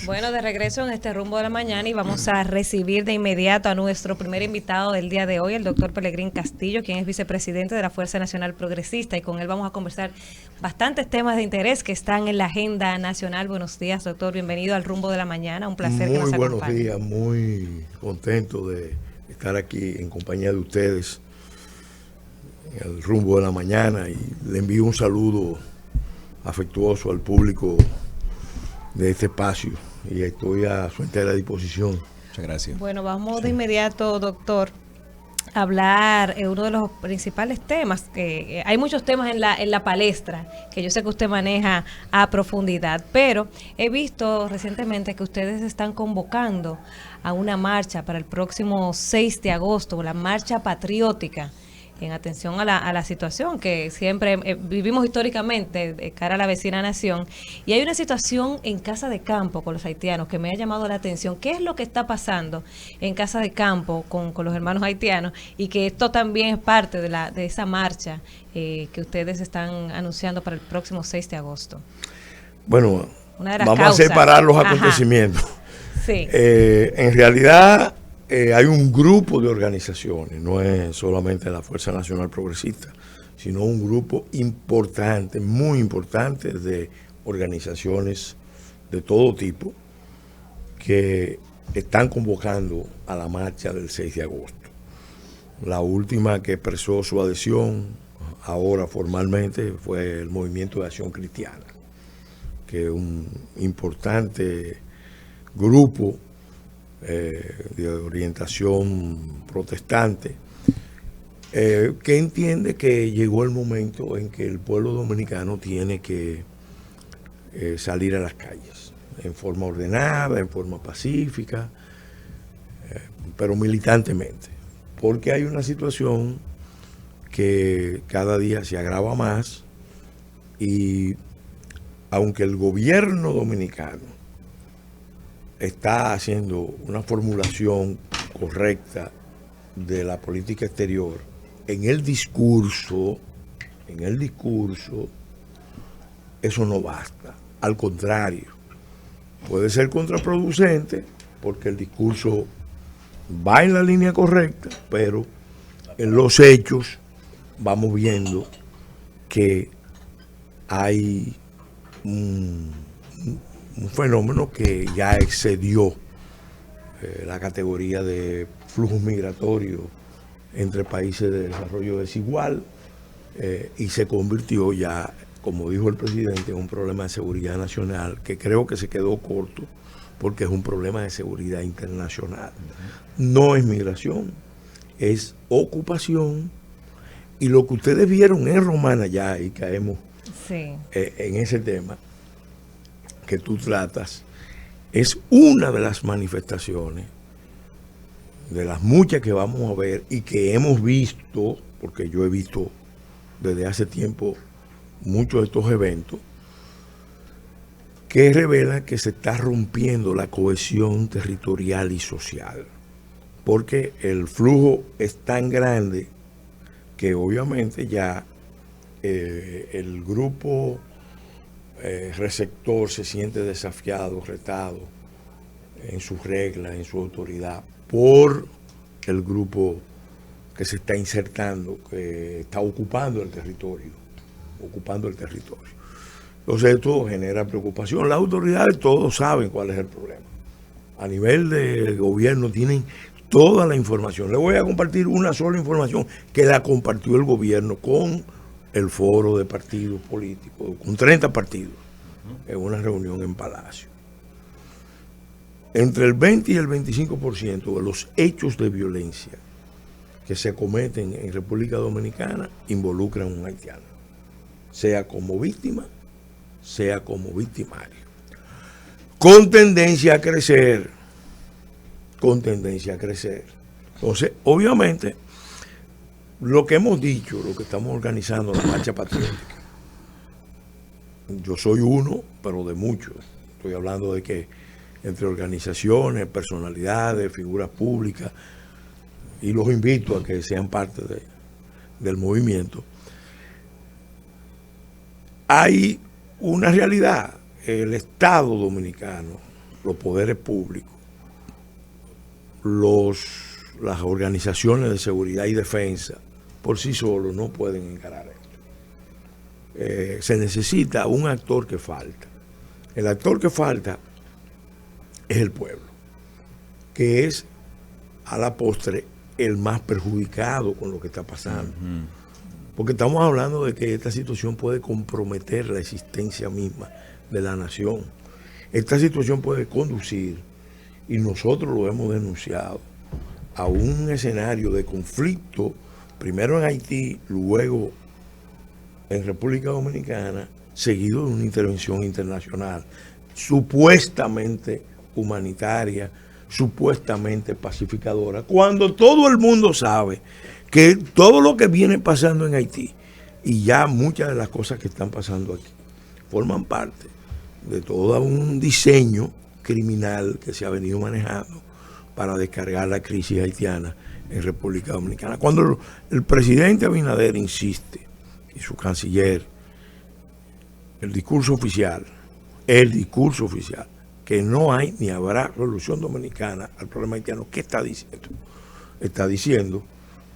Bueno, de regreso en este rumbo de la mañana y vamos a recibir de inmediato a nuestro primer invitado del día de hoy, el doctor Pelegrín Castillo, quien es vicepresidente de la Fuerza Nacional Progresista, y con él vamos a conversar bastantes temas de interés que están en la agenda nacional. Buenos días, doctor, bienvenido al rumbo de la mañana, un placer que nos acompañe. Muy buenos días, muy contento de estar aquí en compañía de ustedes en el rumbo de la mañana, y le envío un saludo afectuoso al público de este espacio y estoy a su entera disposición. Muchas gracias. Bueno, vamos de inmediato, doctor, a hablar uno de los principales temas, que hay muchos temas en la palestra que yo sé que usted maneja a profundidad, pero he visto recientemente que ustedes están convocando a una marcha para el próximo 6 de agosto, la marcha patriótica, en atención a la situación que siempre vivimos históricamente de cara a la vecina nación. Y hay una situación en Casa de Campo con los haitianos que me ha llamado la atención. ¿Qué es lo que está pasando en Casa de Campo con los hermanos haitianos? Y que esto también es parte de esa marcha que ustedes están anunciando para el próximo 6 de agosto. Bueno, vamos causas. a separar los acontecimientos. Sí. En realidad, hay un grupo de organizaciones, no es solamente la Fuerza Nacional Progresista, sino un grupo importante, muy importante, de organizaciones de todo tipo que están convocando a la marcha del 6 de agosto. La última que expresó su adhesión ahora formalmente fue el Movimiento de Acción Cristiana, que es un importante grupo de orientación protestante, que entiende que llegó el momento en que el pueblo dominicano tiene que salir a las calles en forma ordenada, en forma pacífica, pero militantemente, porque hay una situación que cada día se agrava más, y aunque el gobierno dominicano está haciendo una formulación correcta de la política exterior, en el discurso, eso no basta. Al contrario, puede ser contraproducente porque el discurso va en la línea correcta, pero en los hechos vamos viendo que hay un fenómeno que ya excedió la categoría de flujo migratorio entre países de desarrollo desigual, y se convirtió ya, como dijo el presidente, en un problema de seguridad nacional, que creo que se quedó corto porque es un problema de seguridad internacional. No es migración, es ocupación, y lo que ustedes vieron en Romana ya, y caemos en ese tema que tú tratas, es una de las manifestaciones de las muchas que vamos a ver y que hemos visto, porque yo he visto desde hace tiempo muchos de estos eventos, que revelan que se está rompiendo la cohesión territorial y social, porque el flujo es tan grande que obviamente ya el grupo receptor se siente desafiado, retado en sus reglas, en su autoridad, por el grupo que se está insertando, que está ocupando el territorio. Entonces esto genera preocupación. Las autoridades todos saben cuál es el problema. A nivel de gobierno tienen toda la información. Le voy a compartir una sola información que la compartió el gobierno con el foro de partidos políticos, con 30 partidos, en una reunión en Palacio. Entre el 20 y el 25% de los hechos de violencia que se cometen en República Dominicana involucran a un haitiano, sea como víctima, sea como victimario, con tendencia a crecer. Entonces, obviamente, lo que hemos dicho, lo que estamos organizando, la marcha patriótica, yo soy uno, pero de muchos. Estoy hablando de que entre organizaciones, personalidades, figuras públicas, y los invito a que sean parte del movimiento. Hay una realidad. El Estado dominicano, los poderes públicos, las organizaciones de seguridad y defensa, por sí solos no pueden encarar esto. Se necesita un actor que falta. El actor que falta es el pueblo, que es a la postre el más perjudicado con lo que está pasando. Porque estamos hablando de que esta situación puede comprometer la existencia misma de la nación. Esta situación puede conducir, y nosotros lo hemos denunciado, a un escenario de conflicto, primero en Haití, luego en República Dominicana, seguido de una intervención internacional, supuestamente humanitaria, supuestamente pacificadora, cuando todo el mundo sabe que todo lo que viene pasando en Haití y ya muchas de las cosas que están pasando aquí forman parte de todo un diseño criminal que se ha venido manejando para descargar la crisis haitiana en República Dominicana. Cuando el presidente Abinader insiste, y su canciller, el discurso oficial, que no hay ni habrá solución dominicana al problema haitiano, ¿qué está diciendo? Está diciendo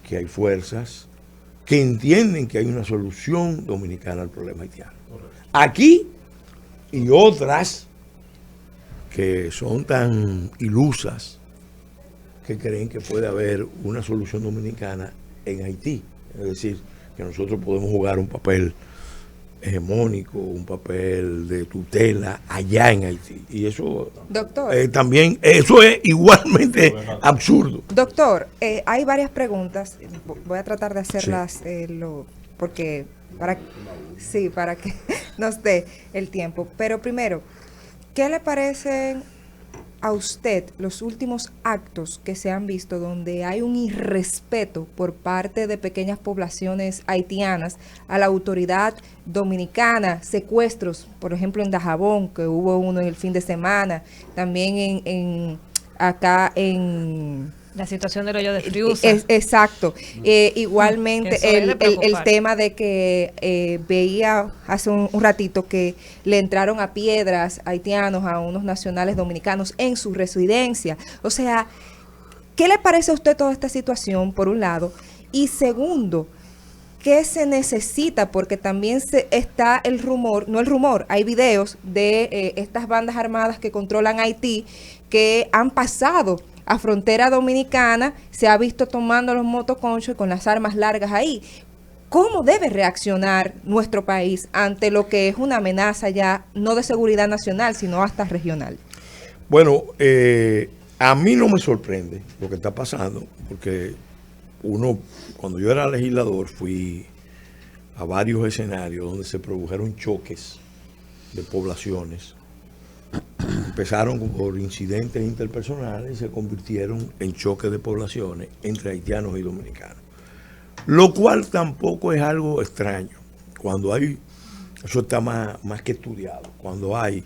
que hay fuerzas que entienden que hay una solución dominicana al problema haitiano. Aquí y otras que son tan ilusas que creen que puede haber una solución dominicana en Haití. Es decir, que nosotros podemos jugar un papel hegemónico, un papel de tutela allá en Haití. Y eso, doctor, también, eso es igualmente absurdo. Doctor, hay varias preguntas. Voy a tratar de hacerlas porque para que nos dé el tiempo. Pero primero, ¿qué le parecen a usted los últimos actos que se han visto donde hay un irrespeto por parte de pequeñas poblaciones haitianas a la autoridad dominicana? Secuestros, por ejemplo en Dajabón, que hubo uno el fin de semana, también acá en la situación del hoyo de Friusa. Exacto. Igualmente el tema de que veía hace un ratito que le entraron a piedras haitianos a unos nacionales dominicanos en su residencia. O sea, ¿qué le parece a usted toda esta situación, por un lado? Y segundo, ¿qué se necesita? Porque también está el rumor, no el rumor, hay videos de estas bandas armadas que controlan Haití que han pasado a frontera dominicana, se ha visto tomando los motoconchos con las armas largas ahí. ¿Cómo debe reaccionar nuestro país ante lo que es una amenaza ya no de seguridad nacional, sino hasta regional? Bueno, a mí no me sorprende lo que está pasando, porque cuando yo era legislador, fui a varios escenarios donde se produjeron choques de poblaciones. Empezaron por incidentes interpersonales y se convirtieron en choques de poblaciones entre haitianos y dominicanos. Lo cual tampoco es algo extraño. Cuando hay, eso está más que estudiado, cuando hay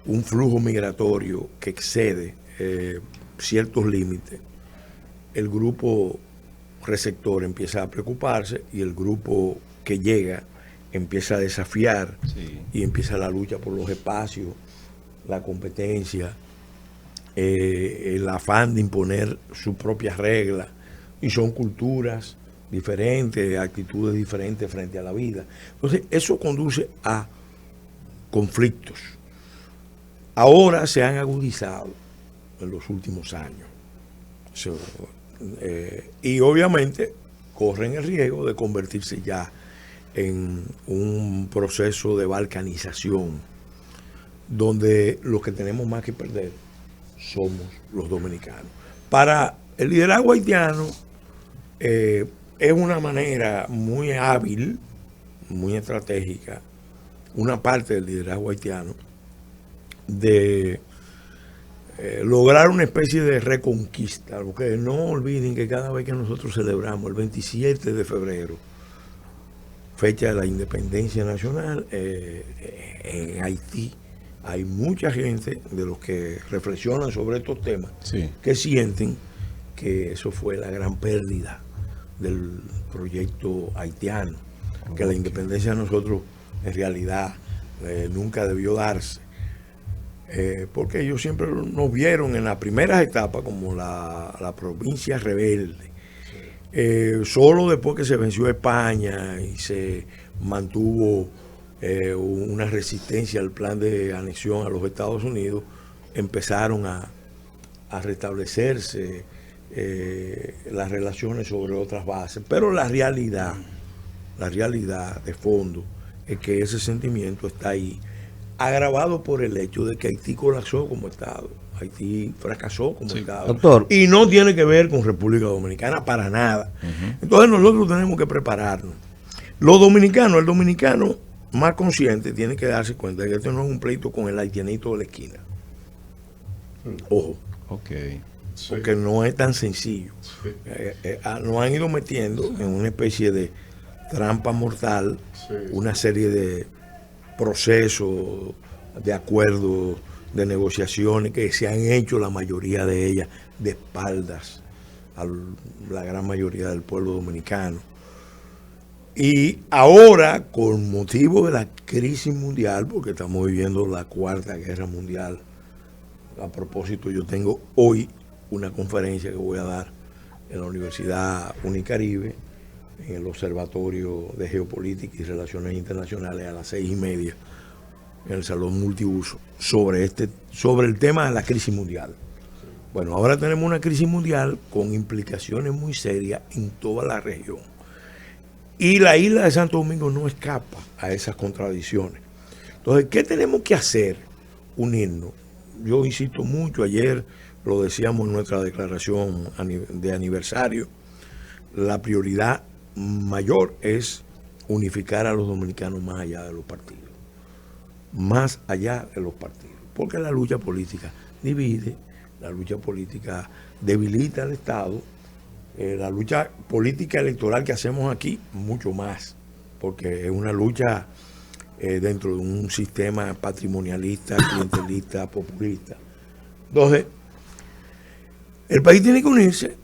un flujo migratorio que excede ciertos límites, el grupo receptor empieza a preocuparse y el grupo que llega empieza a desafiar, sí, y empieza la lucha por los espacios, la competencia, el afán de imponer sus propias reglas, y son culturas diferentes, actitudes diferentes frente a la vida. Entonces, eso conduce a conflictos. Ahora se han agudizado en los últimos años. Y obviamente corren el riesgo de convertirse ya en un proceso de balcanización, donde los que tenemos más que perder somos los dominicanos. Para el liderazgo haitiano es una manera muy hábil, muy estratégica, una parte del liderazgo haitiano, de lograr una especie de reconquista. Porque no olviden que cada vez que nosotros celebramos el 27 de febrero, fecha de la independencia nacional, en Haití, hay mucha gente de los que reflexionan sobre estos temas, sí, que sienten que eso fue la gran pérdida del proyecto haitiano, que la independencia de nosotros en realidad nunca debió darse. porque ellos siempre nos vieron en las primeras etapas como la provincia rebelde. Solo después que se venció España y se mantuvo una resistencia al plan de anexión a los Estados Unidos, empezaron a restablecerse las relaciones sobre otras bases. Pero la realidad de fondo es que ese sentimiento está ahí, agravado por el hecho de que Haití colapsó como Estado. Haití fracasó como Estado. Doctor. Y no tiene que ver con República Dominicana para nada. Entonces nosotros tenemos que prepararnos. Los dominicanos, el dominicano más consciente tiene que darse cuenta de que este no es un pleito con el haitianito de la esquina. Ojo. Ok. Porque no es tan sencillo. Nos han ido metiendo en una especie de trampa mortal, una serie de procesos, de acuerdos, de negociaciones que se han hecho, la mayoría de ellas de espaldas a la gran mayoría del pueblo dominicano. Y ahora, con motivo de la crisis mundial, porque estamos viviendo la Cuarta Guerra Mundial, a propósito, yo tengo hoy una conferencia que voy a dar en la Universidad Unicaribe, en el Observatorio de Geopolítica y Relaciones Internacionales a las 6:30, en el Salón Multiuso, sobre el tema de la crisis mundial. Bueno, ahora tenemos una crisis mundial con implicaciones muy serias en toda la región. Y la isla de Santo Domingo no escapa a esas contradicciones. Entonces, ¿qué tenemos que hacer? Unirnos. Yo insisto mucho, ayer lo decíamos en nuestra declaración de aniversario, la prioridad mayor es unificar a los dominicanos más allá de los partidos. Más allá de los partidos. Porque la lucha política divide, la lucha política debilita al Estado, la lucha política electoral que hacemos aquí, mucho más, porque es una lucha dentro de un sistema patrimonialista, clientelista, populista. Entonces, el país tiene que unirse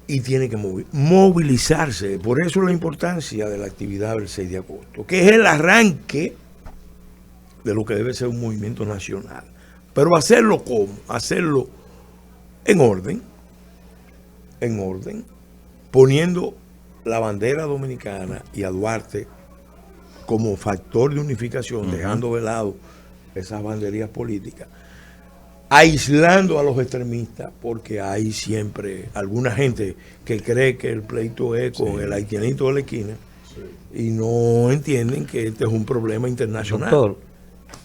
y tiene que movilizarse. Por eso la importancia de la actividad del 6 de agosto, que es el arranque de lo que debe ser un movimiento nacional. Pero hacerlo ¿cómo? Hacerlo en orden, poniendo la bandera dominicana y a Duarte como factor de unificación, dejando de lado esas banderías políticas, aislando a los extremistas, porque hay siempre alguna gente que cree que el pleito es con el haitianito de la esquina y no entienden que este es un problema internacional.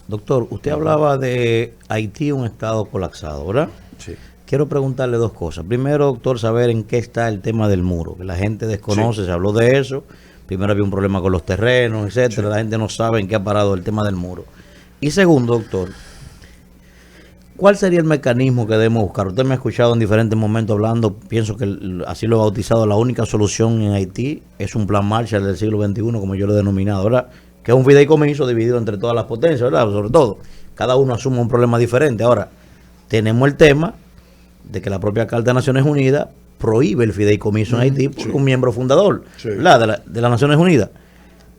Doctor, usted hablaba de Haití, un estado colapsado, ¿verdad? Sí. Quiero preguntarle dos cosas. Primero, doctor, saber en qué está el tema del muro, que la gente desconoce, se habló de eso. Primero había un problema con los terrenos, etcétera. La gente no sabe en qué ha parado el tema del muro. Y segundo, doctor, ¿cuál sería el mecanismo que debemos buscar? Usted me ha escuchado en diferentes momentos hablando, pienso que así lo he bautizado, la única solución en Haití es un plan Marshall del siglo XXI, como yo lo he denominado, ¿verdad? Que es un fideicomiso dividido entre todas las potencias, ¿verdad? Sobre todo, cada uno asume un problema diferente. Ahora, tenemos el tema de que la propia Carta de Naciones Unidas prohíbe el fideicomiso en Haití por un miembro fundador, ¿verdad? de las Naciones Unidas.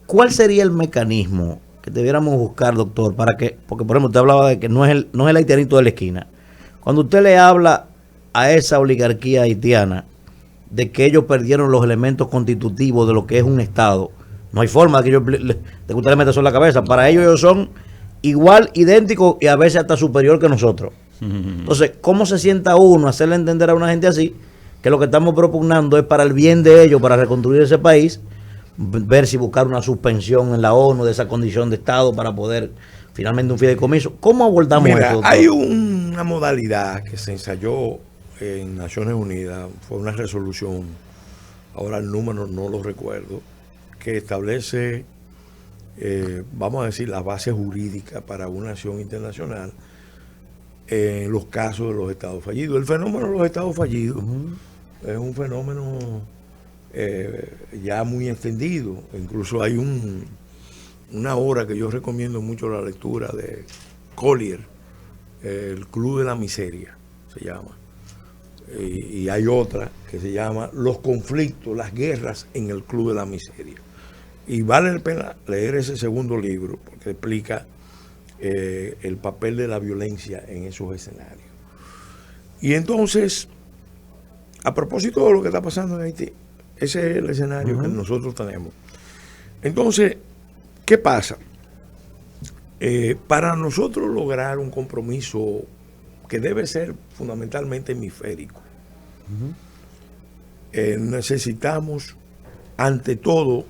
¿Cuál sería el mecanismo que debiéramos buscar, doctor, para que, porque por ejemplo usted hablaba de que no es el haitianito de la esquina? Cuando usted le habla a esa oligarquía haitiana de que ellos perdieron los elementos constitutivos de lo que es un Estado, no hay forma de que usted le meta eso en la cabeza. Para ellos son igual, idénticos y a veces hasta superior que nosotros. Entonces, ¿cómo se sienta uno a hacerle entender a una gente así que lo que estamos propugnando es para el bien de ellos, para reconstruir ese país, ver si buscar una suspensión en la ONU de esa condición de Estado para poder finalmente un fideicomiso? ¿Cómo abordamos eso, doctor? Hay una modalidad que se ensayó en Naciones Unidas, fue una resolución, ahora el número no lo recuerdo, que establece, vamos a decir, la base jurídica para una acción internacional en los casos de los estados fallidos. El fenómeno de los estados fallidos es un fenómeno ya muy extendido. Incluso hay una obra que yo recomiendo mucho la lectura de Collier, El Club de la Miseria, se llama. Y hay otra que se llama Los conflictos, las guerras en el Club de la Miseria. Y vale la pena leer ese segundo libro, porque explica el papel de la violencia en esos escenarios. Y entonces, a propósito de lo que está pasando en Haití, ese es el escenario que nosotros tenemos. Entonces, ¿qué pasa? Para nosotros lograr un compromiso que debe ser fundamentalmente hemisférico, necesitamos, ante todo,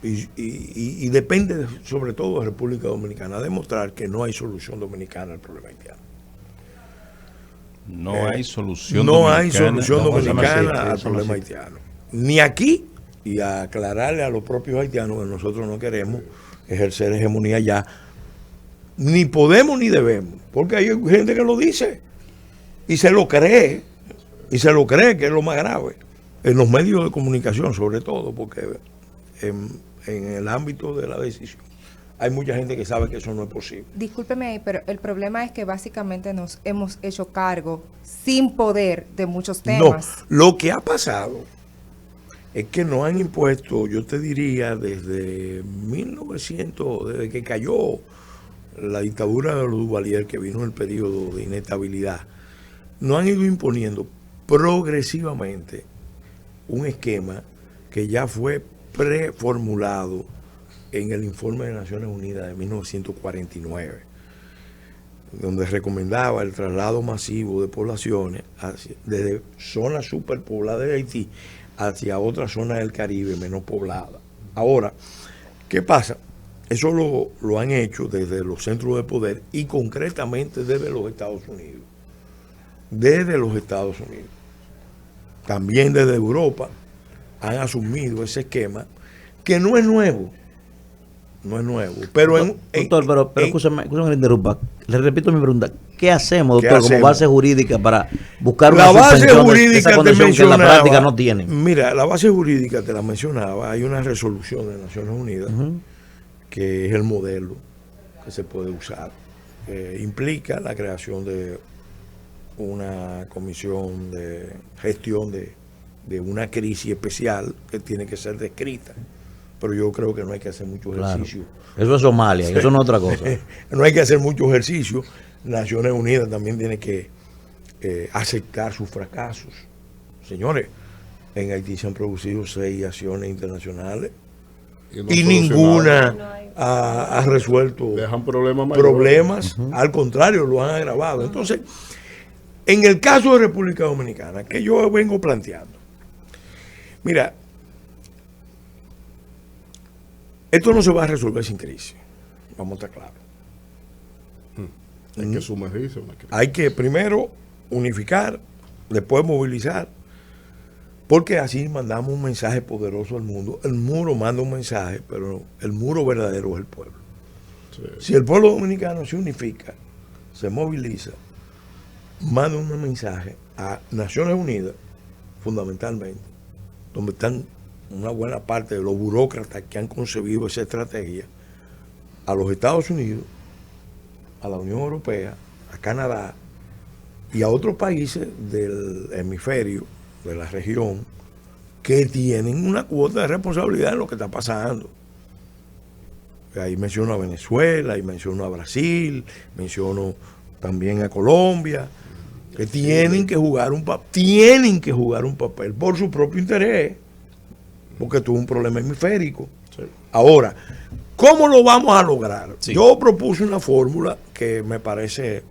y depende sobre todo de República Dominicana, demostrar que no hay solución dominicana al problema haitiano. No hay solución dominicana al problema haitiano. Ni aquí, y a aclararle a los propios haitianos que nosotros no queremos ejercer hegemonía allá, ni podemos ni debemos, porque hay gente que lo dice y se lo cree, que es lo más grave, en los medios de comunicación sobre todo, porque en el ámbito de la decisión hay mucha gente que sabe que eso no es posible. Discúlpeme ahí, pero el problema es que básicamente nos hemos hecho cargo sin poder de muchos temas. No, lo que ha pasado es que nos han impuesto, yo te diría, desde 1900, desde que cayó la dictadura de los Duvalier, que vino el periodo de inestabilidad, nos han ido imponiendo progresivamente un esquema que ya fue preformulado en el informe de Naciones Unidas de 1949, donde recomendaba el traslado masivo de poblaciones desde zonas superpobladas de Haití hacia otras zonas del Caribe menos pobladas. Ahora, ¿qué pasa? Eso lo han hecho desde los centros de poder y concretamente desde los Estados Unidos. Desde los Estados Unidos. También desde Europa han asumido ese esquema que no es nuevo. No es nuevo. Pero doctor, pero escúchame que le interrumpa. Le repito mi pregunta. ¿Qué hacemos, doctor, como base jurídica para buscar una suspensión de esa condición que en la práctica no tienen? Mira, la base jurídica te la mencionaba. Hay una resolución de Naciones Unidas que es el modelo que se puede usar. Implica la creación de una comisión de gestión de una crisis especial que tiene que ser descrita. Pero yo creo que no hay que hacer mucho ejercicio. Claro. Eso es Somalia, eso no es otra cosa. No hay que hacer mucho ejercicio. Naciones Unidas también tiene que aceptar sus fracasos. Señores, en Haití se han producido 6 acciones internacionales y ninguna ha resuelto problemas. Al contrario, lo han agravado. Entonces, en el caso de República Dominicana, que yo vengo planteando, mira, esto no se va a resolver sin crisis. Vamos a estar claros. Hay que sumergirse. Hay que primero unificar, después movilizar, porque así mandamos un mensaje poderoso al mundo. El muro manda un mensaje, pero el muro verdadero es el pueblo. Sí. Si el pueblo dominicano se unifica, se moviliza, manda un mensaje a Naciones Unidas, fundamentalmente, donde están una buena parte de los burócratas que han concebido esa estrategia, a los Estados Unidos, a la Unión Europea, a Canadá y a otros países del hemisferio, de la región, que tienen una cuota de responsabilidad en lo que está pasando. Ahí menciono a Venezuela, ahí menciono a Brasil, menciono también a Colombia, que tienen que jugar un papel por su propio interés, porque tuvo un problema hemisférico. Sí. Ahora, ¿cómo lo vamos a lograr? Sí. Yo propuse una fórmula que me parece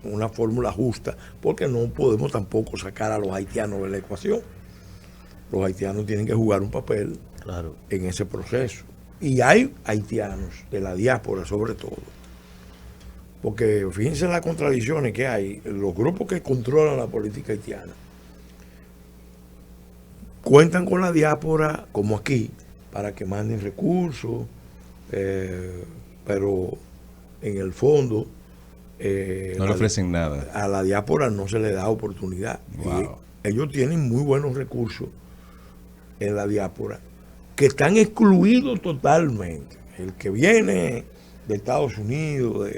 una fórmula justa, porque no podemos tampoco sacar a los haitianos de la ecuación. Los haitianos tienen que jugar un papel en ese proceso. Y hay haitianos de la diáspora sobre todo. Porque fíjense las contradicciones que hay. Los grupos que controlan la política haitiana cuentan con la diáspora, como aquí, para que manden recursos, pero en el fondo no le ofrecen nada. A la diáspora no se le da oportunidad. Wow. Ellos tienen muy buenos recursos en la diáspora que están excluidos totalmente. El que viene de Estados Unidos,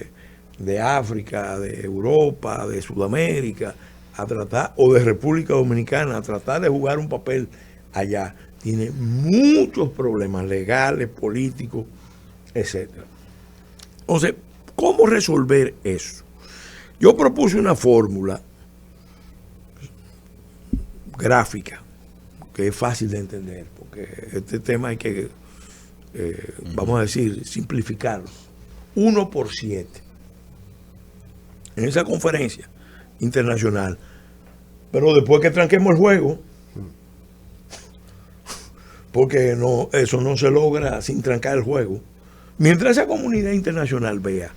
de África, de Europa, de Sudamérica, a tratar, o de República Dominicana, a tratar de jugar un papel allá, tiene muchos problemas legales, políticos, etcétera. Entonces, ¿Cómo resolver eso? Yo propuse una fórmula gráfica que es fácil de entender, porque este tema hay que, vamos a decir, simplificarlo. 1 por 7. En esa conferencia internacional. Pero después que tranquemos el juego, porque no, eso no se logra sin trancar el juego. Mientras esa comunidad internacional vea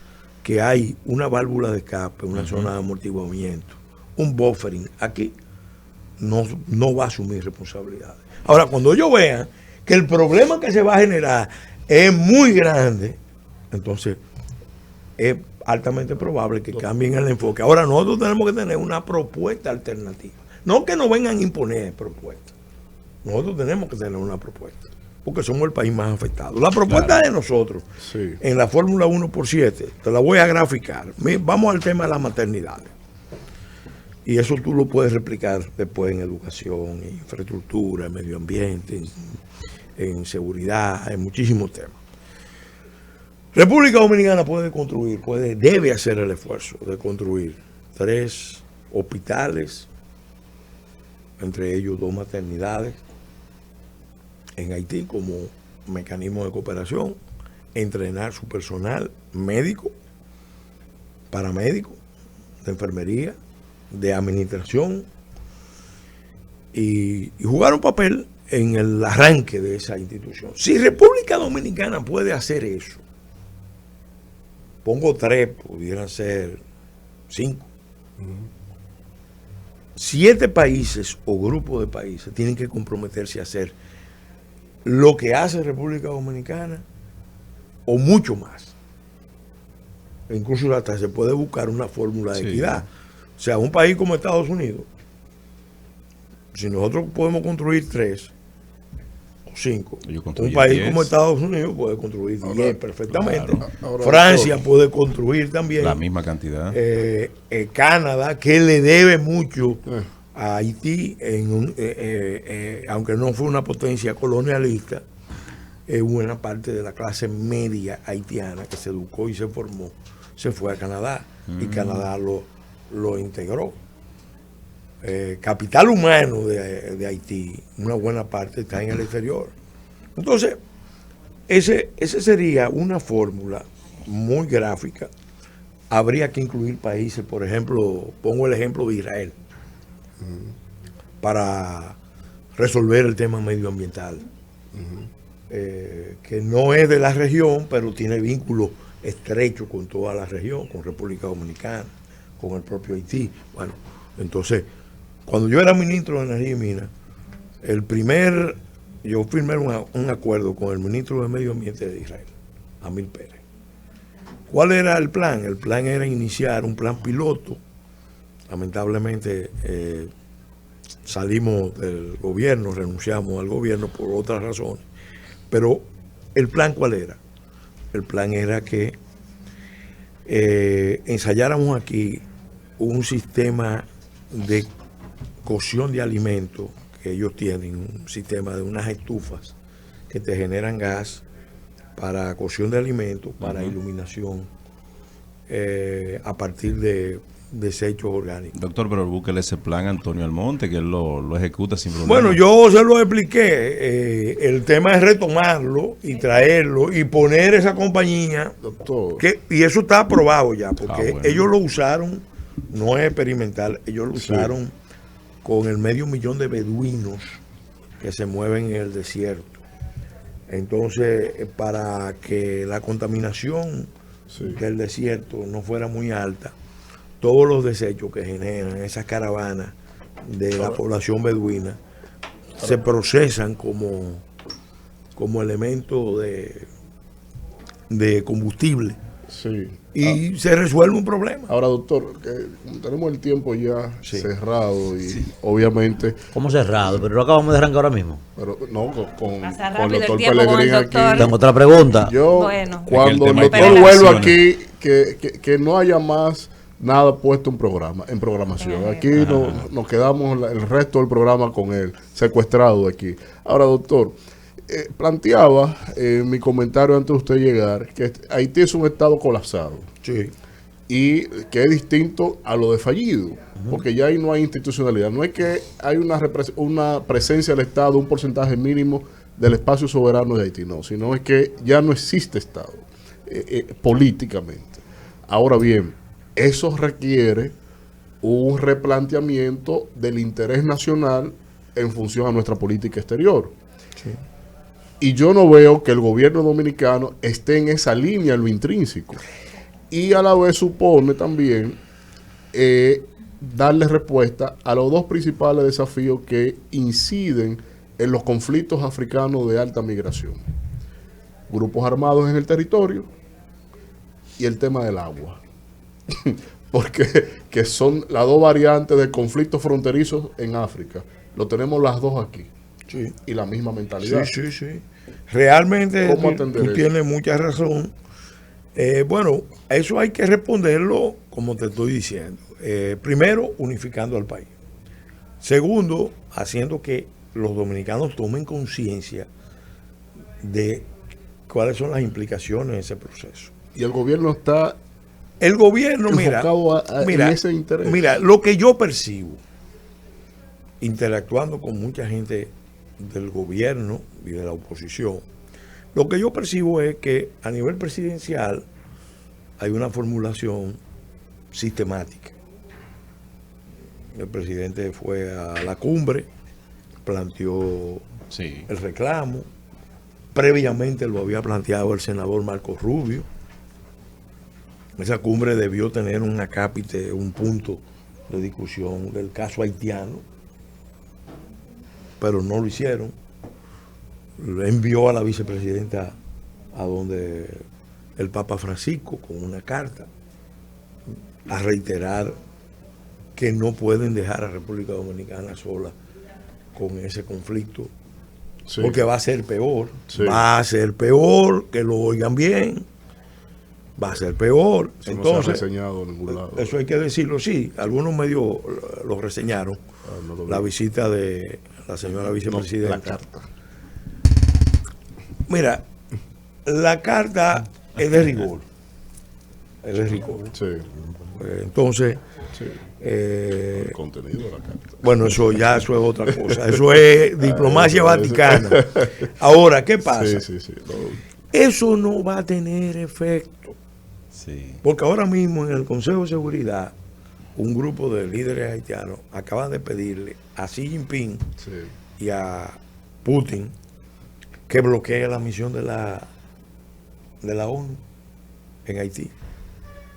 que hay una válvula de escape, una zona de amortiguamiento, un buffering, aquí no va a asumir responsabilidades. Ahora, cuando ellos vean que el problema que se va a generar es muy grande, entonces es altamente probable que cambien el enfoque. Ahora nosotros tenemos que tener una propuesta alternativa. No que nos vengan a imponer propuestas. Nosotros tenemos que tener una propuesta, porque somos el país más afectado. La propuesta de nosotros, en la fórmula 1 por 7, te la voy a graficar. Vamos al tema de la maternidad. Y eso tú lo puedes replicar después en educación, en infraestructura, en medio ambiente, en seguridad, en muchísimos temas. República Dominicana debe hacer el esfuerzo de construir 3 hospitales, entre ellos 2 maternidades, en Haití como mecanismo de cooperación, entrenar su personal médico, paramédico, de enfermería, de administración y jugar un papel en el arranque de esa institución. Si República Dominicana puede hacer eso, pongo 3, pudieran ser 5. 7 países o grupos de países tienen que comprometerse a hacer lo que hace República Dominicana o mucho más. E incluso hasta se puede buscar una fórmula de equidad. O sea, un país como Estados Unidos, si nosotros podemos construir 3 o 5, un país 10. Como Estados Unidos puede construir 10 perfectamente. Claro. Francia puede construir también la misma cantidad. Canadá, que le debe mucho a Haití, aunque no fue una potencia colonialista, es buena parte de la clase media haitiana que se educó y se formó, se fue a Canadá y Canadá lo integró. Capital humano de Haití, una buena parte está en el exterior. Entonces, ese sería una fórmula muy gráfica. Habría que incluir países, por ejemplo, pongo el ejemplo de Israel, para resolver el tema medioambiental, que no es de la región, pero tiene vínculos estrechos con toda la región, con República Dominicana, con el propio Haití. Bueno, entonces, cuando yo era ministro de Energía y Minas, yo firmé un acuerdo con el ministro de Medio Ambiente de Israel, Amir Pérez. ¿Cuál era el plan? El plan era iniciar un plan piloto. Lamentablemente salimos del gobierno, renunciamos al gobierno por otras razones. Pero ¿el plan cuál era? El plan era que ensayáramos aquí un sistema de cocción de alimentos que ellos tienen, un sistema de unas estufas que te generan gas para cocción de alimentos, para iluminación, a partir de desechos orgánicos. Doctor, pero búsquele ese plan a Antonio Almonte, que él lo ejecuta sin problema. Bueno, yo se lo expliqué. El tema es retomarlo y traerlo y poner esa compañía. Doctor. Y eso está aprobado ya, porque ellos lo usaron, no es experimental, ellos lo usaron con el 500,000 de beduinos que se mueven en el desierto. Entonces, para que la contaminación del desierto no fuera muy alta, todos los desechos que generan esas caravanas de la población beduina se procesan como elemento de combustible. Y se resuelve un problema. Ahora, doctor, tenemos el tiempo ya cerrado y obviamente... ¿Cómo cerrado? Pero lo acabamos de arrancar ahora mismo. Pero no, con el doctor tiempo Pellegrini con el doctor. aquí. Tengo otra pregunta. Cuando el doctor vuelva aquí, que no haya más nada puesto en programación. Aquí nos quedamos el resto del programa con él, secuestrado aquí. Ahora, doctor, planteaba en mi comentario antes de usted llegar que Haití es un estado colapsado. Sí. Y que es distinto a lo de fallido, porque ya ahí no hay institucionalidad. No es que hay una presencia del Estado, un porcentaje mínimo del espacio soberano de Haití, no, sino es que ya no existe Estado políticamente. Ahora bien, eso requiere un replanteamiento del interés nacional en función a nuestra política exterior. Sí. Y yo no veo que el gobierno dominicano esté en esa línea en lo intrínseco. Y a la vez supone también darle respuesta a los dos principales desafíos que inciden en los conflictos africanos de alta migración. Grupos armados en el territorio y el tema del agua. Porque que son las dos variantes de conflictos fronterizos en África. Lo tenemos las dos aquí. Sí. Y la misma mentalidad. Sí, sí, sí. Realmente tú tienes mucha razón. Bueno, eso hay que responderlo como te estoy diciendo. Primero, unificando al país. Segundo, haciendo que los dominicanos tomen conciencia de cuáles son las implicaciones de ese proceso. Y el gobierno está enfocado en ese interés. Mira, lo que yo percibo, interactuando con mucha gente del gobierno y de la oposición, lo que yo percibo es que a nivel presidencial hay una formulación sistemática. El presidente fue a la cumbre, planteó el reclamo, previamente lo había planteado el senador Marcos Rubio. Esa cumbre debió tener un acápite, un punto de discusión del caso haitiano, pero no lo hicieron. Envió a la vicepresidenta a donde el Papa Francisco con una carta a reiterar que no pueden dejar a República Dominicana sola con ese conflicto, porque va a ser peor, va a ser peor, que lo oigan bien, va a ser peor. Eso entonces, no se ha reseñado en ningún lado. Eso hay que decirlo, sí, algunos medios lo reseñaron, la visita de la señora vicepresidenta. La carta. Mira, la carta es de rigor. Es de rigor. Sí. Entonces, el contenido de la carta. Bueno, eso es otra cosa. Eso es diplomacia vaticana. Ahora, ¿qué pasa? Sí. Eso no va a tener efecto. Sí. Porque ahora mismo en el Consejo de Seguridad, un grupo de líderes haitianos acaban de pedirle a Xi Jinping y a Putin que bloquee la misión de la ONU en Haití,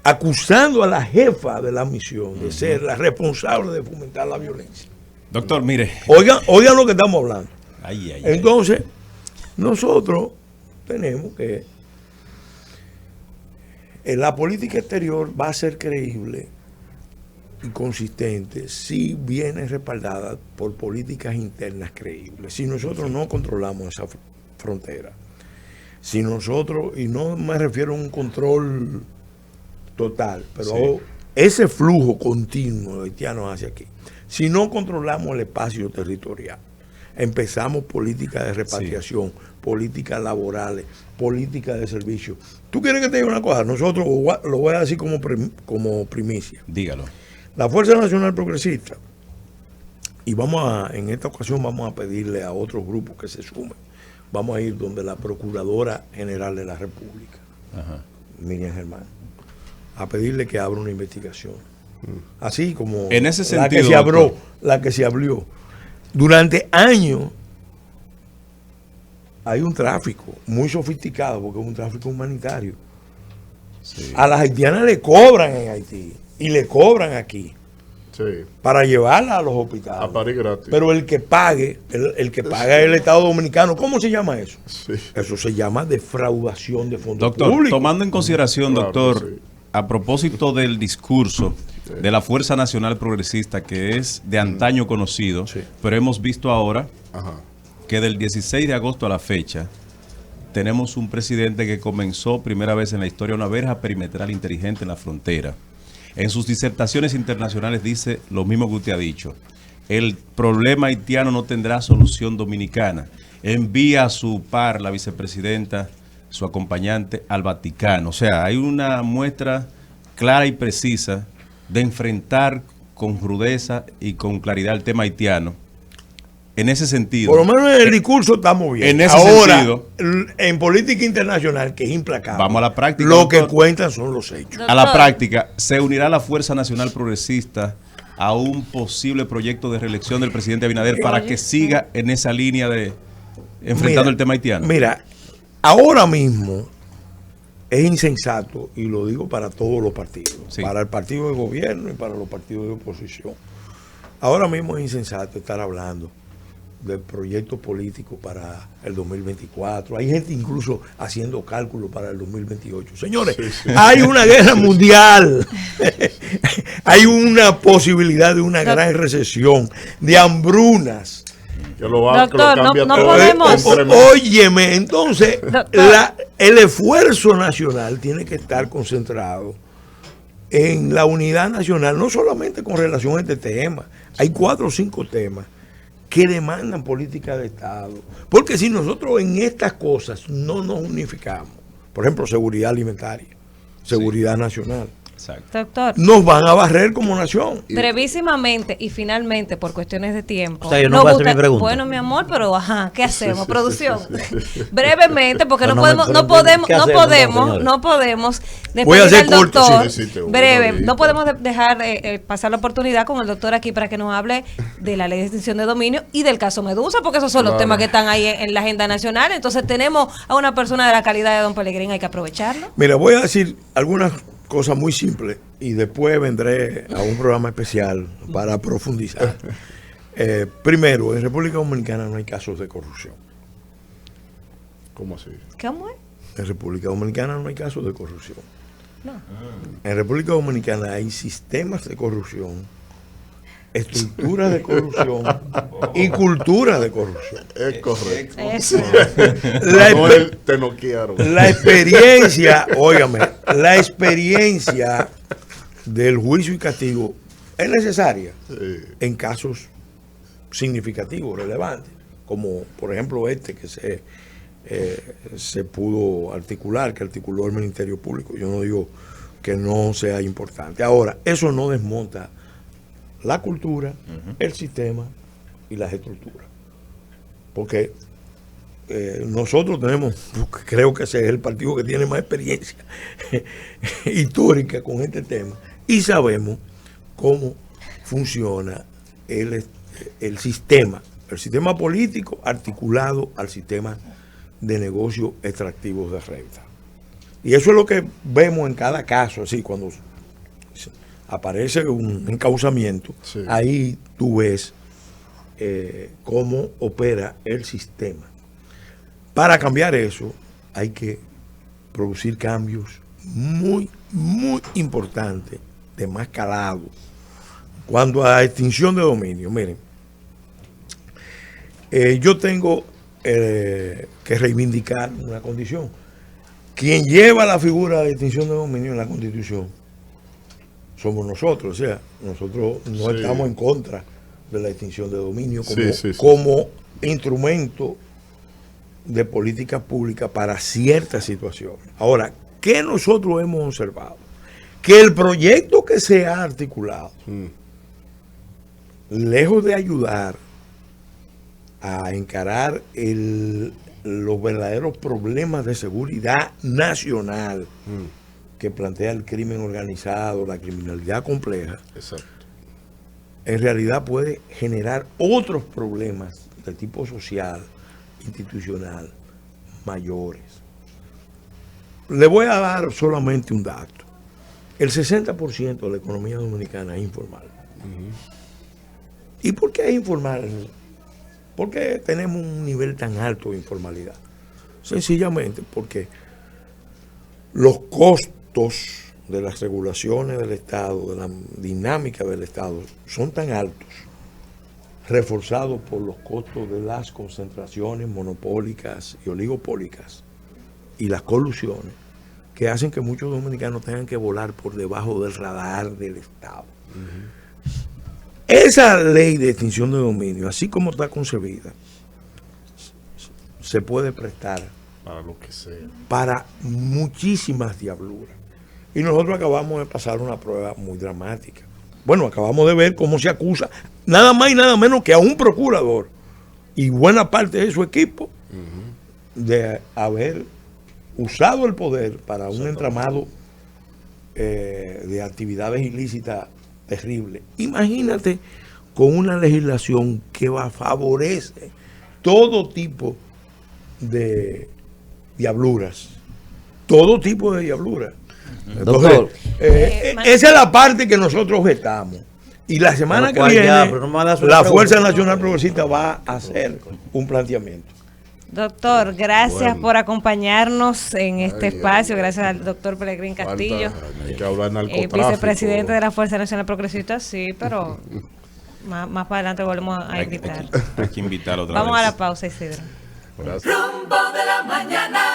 acusando a la jefa de la misión de ser la responsable de fomentar la violencia. Doctor, mire. Oigan lo que estamos hablando. Ay. Entonces, nosotros tenemos que la política exterior va a ser creíble y consistente si viene respaldada por políticas internas creíbles. Si nosotros no controlamos esa frontera, si nosotros, y no me refiero a un control total, pero ese flujo continuo de haitianos hacia aquí, si no controlamos el espacio territorial, empezamos políticas de repatriación, políticas laborales, políticas de servicio. ¿Tú quieres que te diga una cosa? Nosotros, lo voy a decir como primicia. Dígalo. La Fuerza Nacional Progresista, y en esta ocasión vamos a pedirle a otros grupos que se sumen, vamos a ir donde la Procuradora General de la República, Miriam Germán, a pedirle que abra una investigación. Así como en ese sentido, la que se abrió. Durante años hay un tráfico muy sofisticado, porque es un tráfico humanitario. A las haitianas le cobran en Haití y le cobran aquí para llevarla a los hospitales. A parir gratis. Pero el que pague, el que paga es el Estado Dominicano. ¿Cómo se llama eso? Eso se llama defraudación de fondos públicos. Tomando en consideración, doctor, a propósito del discurso de la Fuerza Nacional Progresista, que es de antaño conocido, pero hemos visto ahora que del 16 de agosto a la fecha tenemos un presidente que comenzó primera vez en la historia una verja perimetral inteligente en la frontera. En sus disertaciones internacionales dice lo mismo que usted ha dicho. El problema haitiano no tendrá solución dominicana. envía a su par, la vicepresidenta, su acompañante, al Vaticano. O sea, hay una muestra clara y precisa de enfrentar con rudeza y con claridad el tema haitiano. En ese sentido. Por lo menos en el discurso estamos bien. En ese Ahora, sentido, en política internacional, que es implacable, vamos a la práctica. lo que doctor. cuentan son los hechos. A la práctica, ¿se unirá la Fuerza Nacional Progresista a un posible proyecto de reelección del presidente Abinader para que siga en esa línea de enfrentando el tema haitiano? Mira, ahora mismo es insensato, y lo digo para todos los partidos, Sí. para el partido de gobierno y para los partidos de oposición. Ahora mismo es insensato estar hablando del proyecto político para el 2024. Hay gente incluso haciendo cálculos para el 2028. Señores, hay una guerra mundial. Hay una posibilidad de una gran recesión, de hambrunas. Que lo va, Doctor, que lo cambia no todo. podemos. Óyeme, entonces Doctor. el esfuerzo nacional tiene que estar concentrado en la unidad nacional, no solamente con relación a este tema. Hay 4 o 5 temas que demandan política de Estado. Porque si nosotros en estas cosas no nos unificamos, por ejemplo, seguridad alimentaria, seguridad nacional, Exacto. Doctor, nos van a barrer como nación. brevísimamente y finalmente, por cuestiones de tiempo. O sea, yo no nos voy a hacer gusta- mi pregunta. Bueno, mi amor, pero ajá, ¿qué hacemos? Producción. Brevemente, porque No, no no me podemos, no pregunten, podemos, ¿qué no hacemos, podemos, señores? no podemos Voy a despedir hacer al corte, doctor. sí, necesito una Breve, horita. no podemos dejar pasar la oportunidad con el doctor aquí para que nos hable de la ley de extinción de dominio y del caso Medusa, porque esos son los temas que están ahí en la agenda nacional. Entonces tenemos a una persona de la calidad de don Pellegrín, hay que aprovecharlo. Mira, voy a decir algunas cosas muy simples y después vendré a un programa especial para profundizar. Primero, en República Dominicana no hay casos de corrupción. ¿Cómo así? ¿Cómo es? En República Dominicana no hay casos de corrupción. No. En República Dominicana hay sistemas de corrupción, estructuras de corrupción y cultura de corrupción. Es correcto. Eso. Manuel, te noquearon. La experiencia, óigame, la experiencia del juicio y castigo es necesaria en casos significativos, relevantes, como por ejemplo este que se pudo articular, que articuló el Ministerio Público. Yo no digo que no sea importante. Ahora, eso no desmonta la cultura, el sistema y las estructuras. Porque nosotros tenemos, creo que ese es el partido que tiene más experiencia histórica con este tema, y sabemos cómo funciona el sistema político articulado al sistema de negocios extractivos de renta. Y eso es lo que vemos en cada caso, así cuando aparece un encauzamiento, Sí. ahí tú ves cómo opera el sistema. Para cambiar eso hay que producir cambios muy, muy importantes, de más calado. Cuando a extinción de dominio, miren, yo tengo que reivindicar una condición. Quien lleva la figura de extinción de dominio en la Constitución somos nosotros, o sea, nosotros no Sí. estamos en contra de la extinción de dominio como, Sí. como instrumento de política pública para ciertas situaciones. Ahora, ¿qué nosotros hemos observado? Que el proyecto que se ha articulado, lejos de ayudar a encarar los verdaderos problemas de seguridad nacional que plantea el crimen organizado, la criminalidad compleja, Exacto. en realidad puede generar otros problemas de tipo social, institucional, mayores. Le voy a dar solamente un dato. El 60% de la economía dominicana es informal. ¿Y por qué es informal? ¿Por qué tenemos un nivel tan alto de informalidad? Sencillamente porque los costos de las regulaciones del Estado, de la dinámica del Estado, son tan altos, reforzados por los costos de las concentraciones monopólicas y oligopólicas y las colusiones, que hacen que muchos dominicanos tengan que volar por debajo del radar del Estado. Esa ley de extinción de dominio, así como está concebida, se puede prestar para lo que sea, para muchísimas diabluras. Y nosotros acabamos de pasar una prueba muy dramática. Bueno, acabamos de ver cómo se acusa nada más y nada menos que a un procurador y buena parte de su equipo de haber usado el poder para un entramado de actividades ilícitas terribles. Imagínate con una legislación que favorece todo tipo de diabluras. Todo tipo de diabluras. Doctor. Esa es la parte que nosotros objetamos. Y la semana que viene, la Fuerza Nacional Progresista va a hacer un planteamiento. Doctor, gracias por acompañarnos en este espacio. Gracias al doctor Pelegrín Castillo, hay que hablar de narcotráfico, vicepresidente de la Fuerza Nacional Progresista. Sí, pero más para adelante volvemos a invitar. Hay que invitar otra vez. Vamos a la pausa, Isidro. Gracias. Rumbo de la mañana.